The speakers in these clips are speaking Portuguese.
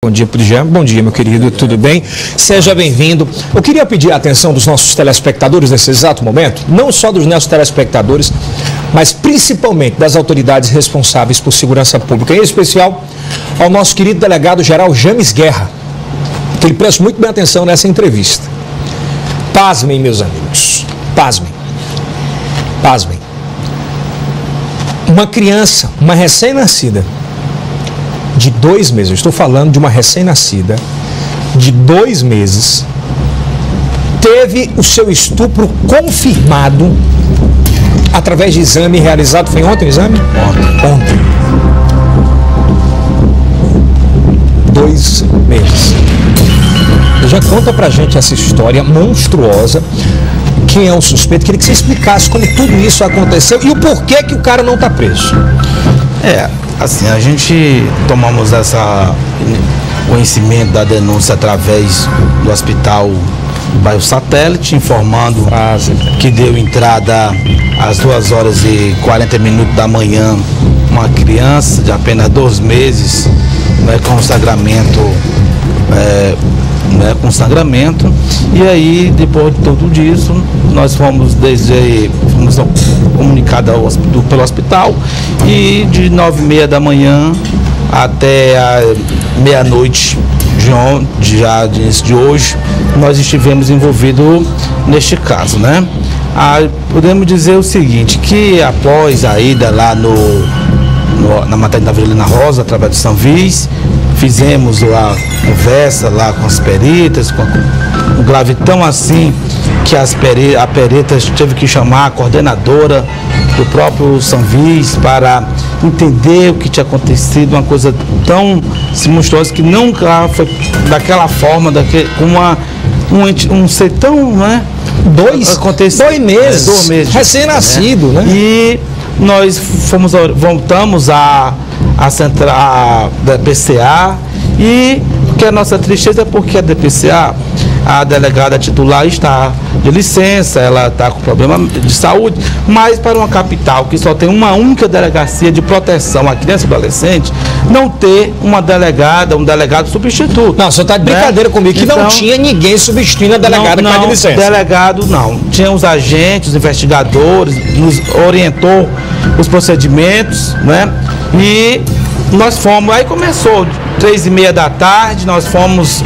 Bom dia, Pudijan. Bom dia, meu querido. Tudo bem? Seja bem-vindo. Eu queria pedir a atenção dos nossos telespectadores nesse exato momento, não só dos nossos telespectadores, mas principalmente das autoridades responsáveis por segurança pública, em especial ao nosso querido delegado-geral James Guerra, que ele presta muito bem atenção nessa entrevista. Pasmem, meus amigos. Pasmem. Pasmem. Uma criança, uma recém-nascida, de 2 meses, eu estou falando de uma recém-nascida, de 2 meses, teve o seu estupro confirmado através de exame realizado. Foi ontem o exame? Ontem. 2 meses. Já conta pra gente essa história monstruosa. Quem é o suspeito? Queria que você explicasse como tudo isso aconteceu e o porquê que o cara não está preso. Assim, a gente tomamos conhecimento da denúncia através do hospital do bairro Satélite, informando que deu entrada às 2h40 da manhã uma criança de apenas 2 meses, com sangramento, e aí depois de tudo disso nós fomos comunicados pelo hospital, e de 9h30 da manhã até a meia-noite de hoje nós estivemos envolvidos neste caso, né? Podemos dizer o seguinte, que após a ida lá na maternidade Avelina Rosa, através do Sanvis, fizemos a conversa lá com as peritas, um grave tão assim que a perita teve que chamar a coordenadora do próprio Sanvis para entender o que tinha acontecido, uma coisa tão monstruosa que nunca foi daquela forma, com um ser tão, né? 2 meses, 2 meses, recém-nascido, né? E nós voltamos à DPCA, e que a nossa tristeza é porque a DPCA, a delegada titular está de licença, ela está com problema de saúde, mas para uma capital que só tem uma única delegacia de proteção à criança e adolescente, não ter uma delegada, um delegado substituto. Não, você está de brincadeira comigo, que então, não tinha ninguém substituindo a delegada que está de licença. Delegado não, tinha os agentes, os investigadores, nos orientou os procedimentos, né? E nós fomos, aí começou 3h30 da tarde, nós fomos,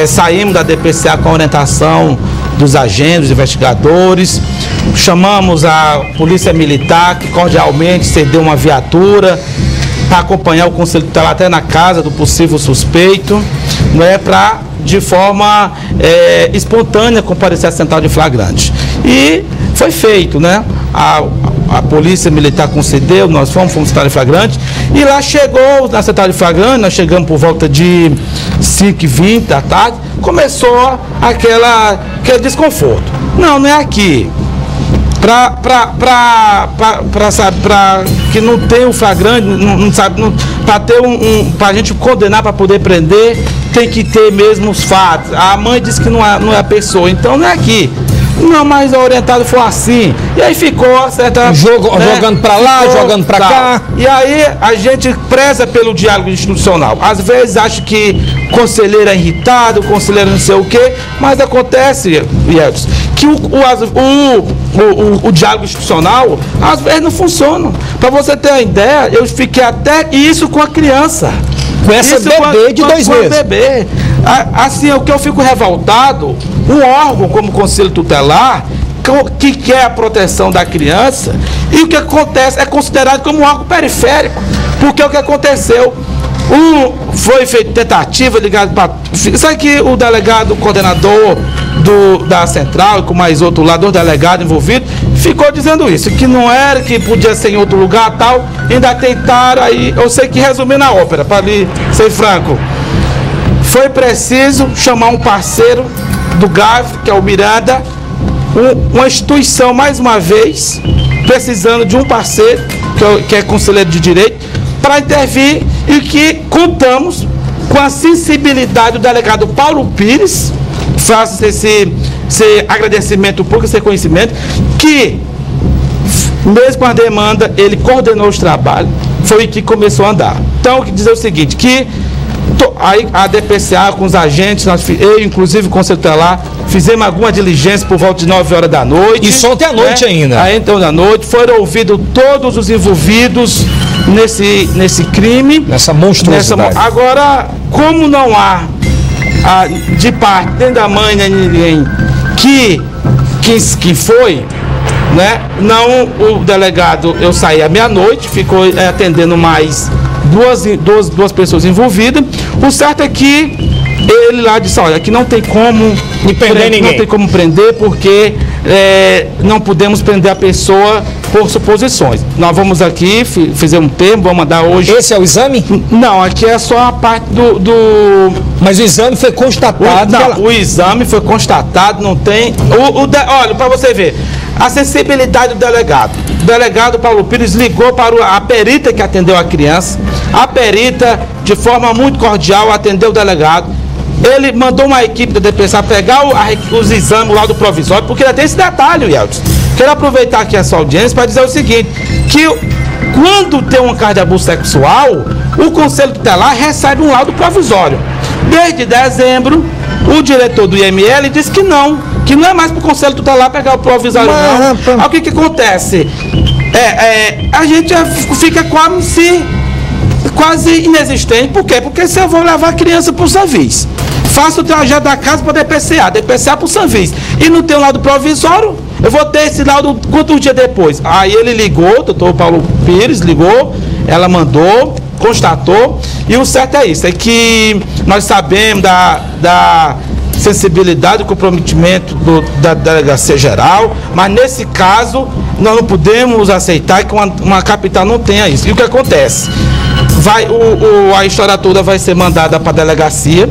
saímos da DPCA com a orientação dos agentes, dos investigadores, chamamos a Polícia Militar, que cordialmente cedeu uma viatura para acompanhar o conselho tutelar até na casa do possível suspeito, né, para de forma espontânea comparecer à central de flagrante. E foi feito, né? A Polícia Militar concedeu, nós fomos central de flagrante, e lá chegou na central de flagrante, nós chegamos por volta de 5h20 da tarde, começou aquele desconforto. Não é aqui. Para que não tenha um flagrante, para ter para a gente condenar, para poder prender, tem que ter mesmo os fatos. A mãe disse que não é a pessoa, então não é aqui. Não, mas o orientado foi assim. E aí ficou certa... Jogando para lá, jogando para cá. E aí a gente preza pelo diálogo institucional. Às vezes acha que o conselheiro é irritado, o conselheiro não sei o quê, mas acontece, Edson, que o diálogo institucional às vezes não funciona. Para você ter uma ideia, eu fiquei até isso com a criança. Com essa bebê de 2 meses. Bebê. Assim, o que eu fico revoltado, um órgão como o Conselho Tutelar, que quer a proteção da criança, e o que acontece é considerado como um órgão periférico, porque o que aconteceu, foi feita tentativa ligado para... Isso aqui, o delegado, o coordenador da central, e com mais outro lado, 2 delegados envolvidos, ficou dizendo isso, que não era, que podia ser em outro lugar, tal, ainda tentaram, aí, eu sei que resumindo a ópera, para ali ser franco, foi preciso chamar um parceiro do GAV, que é o Miranda, uma instituição, mais uma vez, precisando de um parceiro, que é conselheiro de direito, para intervir, e que contamos com a sensibilidade do delegado Paulo Pires, faço esse agradecimento público, esse reconhecimento, que, mesmo com a demanda, ele coordenou os trabalhos, foi que começou a andar. Então, dizer o seguinte, que Aí a DPCA com os agentes, eu inclusive o Conselho Tutelar, fizemos alguma diligência por volta de 9 horas da noite. Isso ontem à noite ainda. Aí então da noite foram ouvidos todos os envolvidos nesse crime. Nessa monstruosidade. Agora, como não há de parte, nem da mãe, nem ninguém que foi, né? Não, o delegado, eu saí à meia-noite, ficou atendendo mais duas pessoas envolvidas. O certo é que ele lá disse, olha, que não tem como prender ninguém. Não tem como prender porque não podemos prender a pessoa por suposições. Nós vamos aqui, fizemos um termo, vamos mandar hoje. Esse é o exame? Não, aqui é só a parte do... Mas o exame foi constatado. O exame foi constatado, não tem... Olha, para você ver, a sensibilidade do delegado. O delegado Paulo Pires ligou para a perita que atendeu a criança. A perita, de forma muito cordial, atendeu o delegado. Ele mandou uma equipe da DPCA pegar os exames, o laudo provisório, porque ainda tem esse detalhe, Yeltsin. Quero aproveitar aqui essa audiência para dizer o seguinte, que quando tem um caso de abuso sexual, o Conselho Tutelar recebe um laudo provisório. Desde dezembro, o diretor do IML disse que não é mais para o Conselho Tutelar pegar o provisório, não. Aí o que acontece? A gente fica quase inexistente. Por quê? Porque se eu vou levar a criança para o serviço, faço o trajeto da casa para a DPCA para o serviço, e não tem um laudo provisório, eu vou ter esse laudo quantos dias depois? Aí ele ligou, o doutor Paulo Pires ligou, ela mandou, constatou, e o certo é isso, é que nós sabemos da sensibilidade, do comprometimento da Delegacia Geral, mas nesse caso nós não podemos aceitar que uma capital não tenha isso. E o que acontece? A história toda vai ser mandada para a delegacia,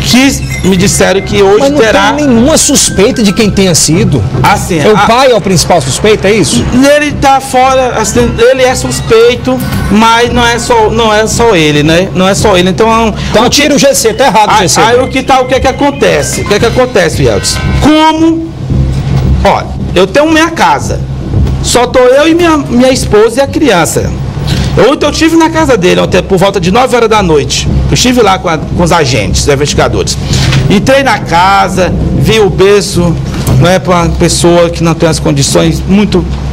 que me disseram que hoje mas não terá... tem nenhuma suspeita de quem tenha sido. Assim, o pai é o principal suspeito, é isso? Ele está fora, assim, ele é suspeito, mas não é só ele, né? Não é só ele. Então tira o GC, tá errado o GC. Aí o que acontece? O que acontece, Yeltsin? Olha, eu tenho minha casa, só tô eu e minha esposa e a criança. Ontem eu estive na casa dele, ontem, por volta de 9 horas da noite. Eu estive lá com os agentes, os investigadores. Entrei na casa, vi o berço, não é, para uma pessoa que não tem as condições,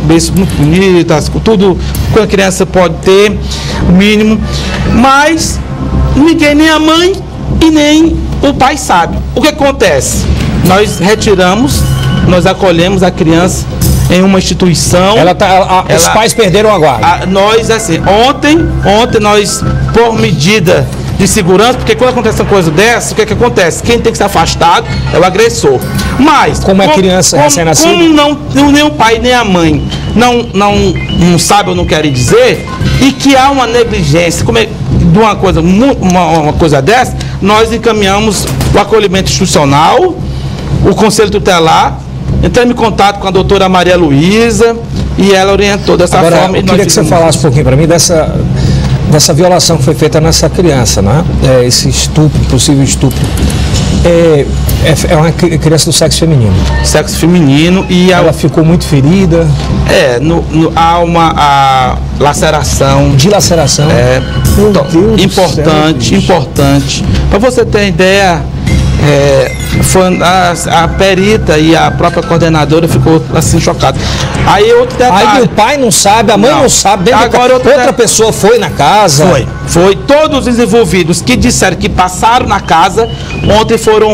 berço muito bonitas, tudo que a criança pode ter, o mínimo. Mas ninguém, nem a mãe e nem o pai sabe. O que acontece? Nós acolhemos a criança em uma instituição. Os pais perderam a guarda. Nós, assim, ontem nós, por medida de segurança, porque quando acontece uma coisa dessa, o que acontece? Quem tem que ser afastado é o agressor. Mas, como é criança recém-nascida? Como nem o pai nem a mãe não sabe ou não querem dizer, e que há uma negligência de uma coisa dessa, nós encaminhamos o acolhimento institucional, o Conselho Tutelar. Entramos em contato com a doutora Maria Luísa e ela orientou dessa forma. Eu queria que você falasse um pouquinho para mim dessa violação que foi feita nessa criança, né? Esse estupro, possível estupro. É uma criança do sexo feminino. Sexo feminino e ela ficou muito ferida. Há uma laceração. Dilaceração. Importante. Para você ter ideia, a perita e a própria coordenadora ficou assim chocada. Aí outro detalhe. Aí o pai não sabe, a mãe não sabe. Outra pessoa foi na casa. Foi. Todos os envolvidos que disseram que passaram na casa, ontem foram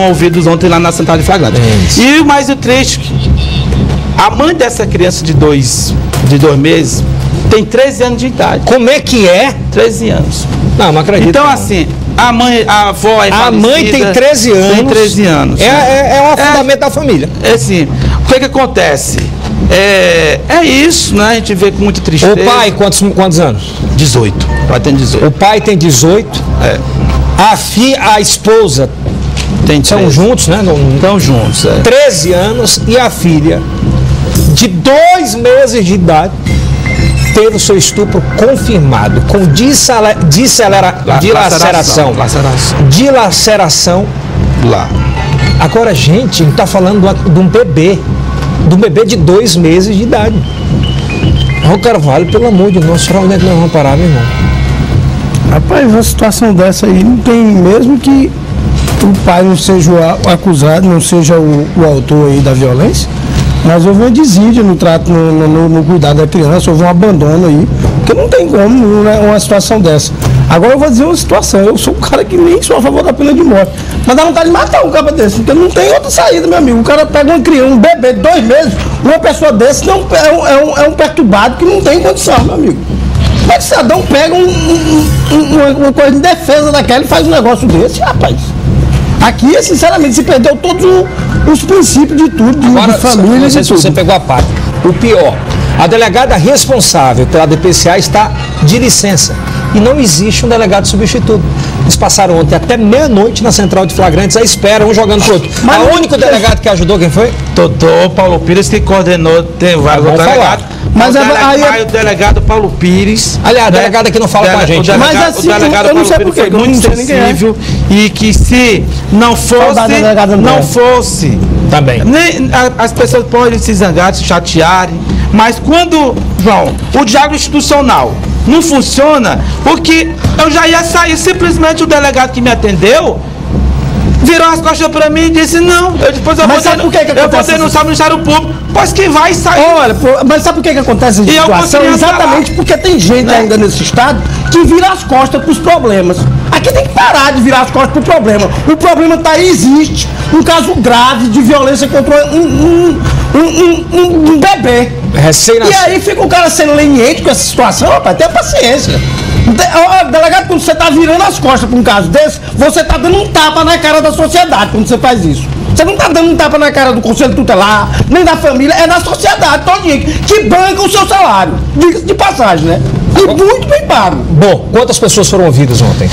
ouvidos ontem lá na central de flagrante. E o mais triste, a mãe dessa criança de 2 meses tem 13 anos de idade. Como é que é? 13 anos. Não acredito. Então, assim, a avó é falecida. A mãe tem 13 anos. Tem 13 anos. É um fundamento da família. Assim, o que acontece? É isso, né? A gente vê com muita tristeza. O pai, quantos anos? 18. O pai tem 18. O pai tem 18. A esposa tem 13. Estão juntos, né? Estão juntos. 13 anos e a filha de 2 meses de idade teve o seu estupro confirmado com dilaceração lá. Agora, gente, a gente está falando de um bebê de 2 meses de idade. Carvalho, pelo amor de Deus, onde é que nós vamos parar, meu irmão? Rapaz, uma situação dessa aí não tem, mesmo que o pai não seja o acusado, não seja o autor aí da violência, mas houve uma desídia no trato, no cuidado da criança, houve um abandono aí, porque não tem como, né, uma situação dessa. Agora eu vou dizer uma situação, eu sou um cara que nem sou a favor da pena de morte, mas dá vontade de matar um cara desse, porque não tem outra saída, meu amigo. O cara pega uma criança, um bebê de 2 meses, uma pessoa desse não, é um perturbado que não tem condição, meu amigo. Como é que o cidadão pega uma coisa de defesa daquela e faz um negócio desse, rapaz? Aqui, sinceramente, se perdeu todos os princípios de tudo, de família. Não sei se você pegou a parte. O pior, a delegada responsável pela DPCA está de licença e não existe um delegado substituto. Eles passaram ontem até meia-noite na central de flagrantes à espera, um jogando pro outro. Mas o único delegado que ajudou, quem foi? Doutor Paulo Pires, que coordenou, tem vários delegados. Mas o delegado Paulo Pires. Aliás, a delegada que não fala com a gente. Mas assim, o delegado Paulo Pires foi muito sensível e que se não fosse, também. Nem, as pessoas podem se zangar, se chatearem, mas quando, João, o diálogo institucional não funciona, porque eu já ia sair, simplesmente o delegado que me atendeu virou as costas para mim e disse não. Depois eu vou denunciar o Ministério Público. Pois que vai sair. Olha, mas sabe por que acontece essa situação? Exatamente porque tem gente ainda nesse estado que vira as costas para os problemas. Aqui tem que parar de virar as costas para o problema. O problema está aí, existe um caso grave de violência contra um bebê. E aí fica o cara sendo leniente com essa situação, rapaz, tenha paciência. Delegado, quando você está virando as costas para um caso desse, você está dando um tapa na cara da sociedade quando você faz isso. Você não está dando um tapa na cara do Conselho Tutelar, nem da família, é da sociedade todinha, que banca o seu salário. Diga-se de passagem, né? E muito bem pago. Bom, quantas pessoas foram ouvidas ontem?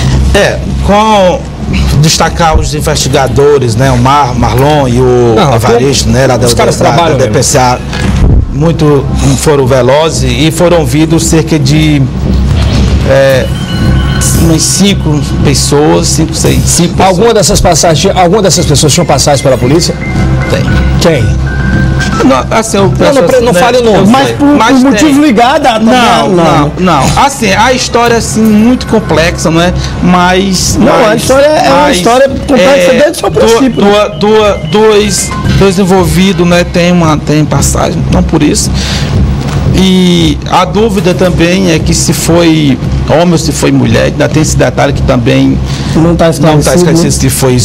Com destacar os investigadores, né? O Marlon e o Evaristo, né? Lá da DPCA, muito foram velozes e foram ouvidos cerca de umas 5 pessoas, 5, 6 pessoas. Alguma dessas pessoas tinham passagem pela polícia? Tem. Quem? Não, assim, não fale o nome. Mas por motivo ligado a... Não. Assim, a história assim, muito complexa, não é? A história é uma história complexa desde o seu princípio. Dois envolvidos, né? Tem passagem, não por isso. E a dúvida também é que se foi homem ou se foi mulher, ainda tem esse detalhe que também não está esclarecido se foi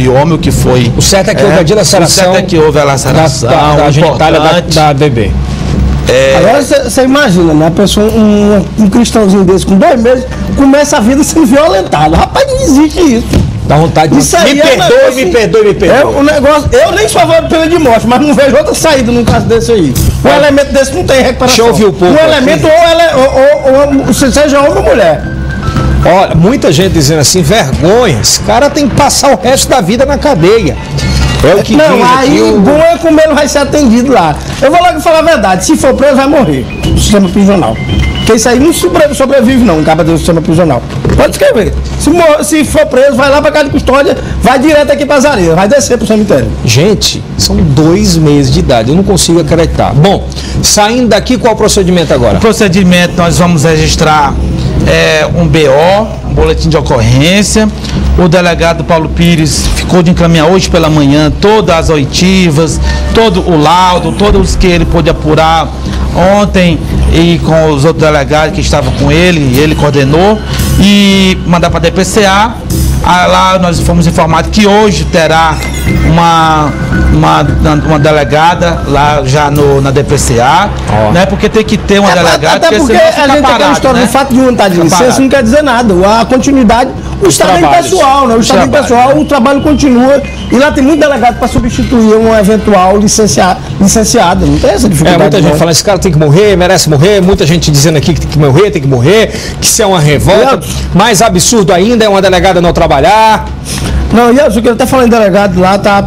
homem ou que foi. O certo é que houve a dilaceração. O certo é que houve a laceração da genitália da bebê. Agora você imagina, né? A pessoa, um cristãozinho desse com 2 meses, começa a vida sendo violentado. Rapaz, não existe isso. Dá vontade de me perdoe. O negócio, eu nem sou a favor de pena de morte, mas não vejo outra saída num caso desse aí. Um elemento desse não tem recuperação. Deixa eu ouvir o povo. Um elemento, ou seja homem ou mulher. Olha, muita gente dizendo assim, vergonha, esse cara tem que passar o resto da vida na cadeia. É o que não, diz aí aqui bom é como ele vai ser atendido lá. Eu vou logo falar a verdade, se for preso vai morrer no sistema prisional. Porque isso aí não sobrevive não, acaba do sistema prisional. Pode escrever. Se for preso, vai lá pra casa de custódia, vai direto aqui pra Zareia, vai descer pro cemitério. Gente, são 2 meses de idade, eu não consigo acreditar. Bom, saindo daqui, qual o procedimento agora? O procedimento, nós vamos registrar um BO, um boletim de ocorrência. O delegado Paulo Pires ficou de encaminhar hoje pela manhã todas as oitivas, todo o laudo, todos que ele pôde apurar ontem e com os outros delegados que estavam com ele coordenou e mandar para a DPCA. Lá nós fomos informados que hoje terá uma delegada lá já na DPCA, né? Porque tem que ter uma delegada. Até porque a gente tem aquela história, né? O fato de um estar de licença não quer dizer nada. A continuidade, o estado pessoal, né? O estado pessoal, o trabalho continua. E lá tem muito delegado para substituir um eventual licenciado. Não tem essa dificuldade. Muita gente falando, esse cara tem que morrer, merece morrer. Muita gente dizendo aqui que tem que morrer, que isso é uma revolta. Mais absurdo ainda é uma delegada não trabalhar. Não, e eu até falando em delegado lá, tá